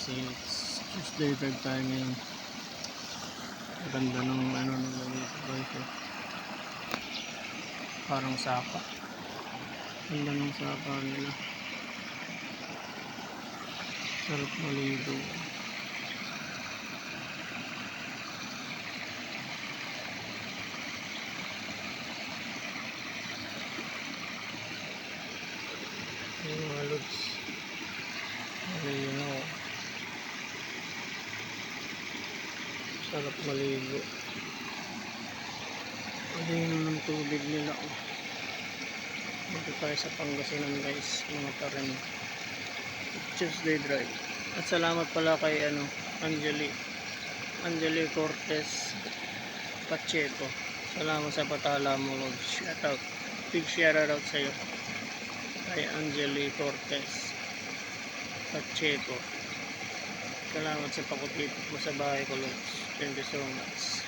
guys, it's Tuesday drive tayo ngayon. Ganda ng ano nila dito guys, eh. Parang sapa. Ganda ng sapa nila. Sarap maligo. Yung mga lods. Ayun o. Sarap maligo. Ayun ng tubig nila o. Dito tayo sa Pangasinan guys, mga tarim. Tuesday drive. At salamat pala kay Angeli Cortez Pacheco. Salamat sa patala mo, Lord. Shout out. Big shout out sa iyo kay Angeli Cortez Pacheco. Salamat sa pakutipot mo sa bahay ko, Lord. Thank you so much.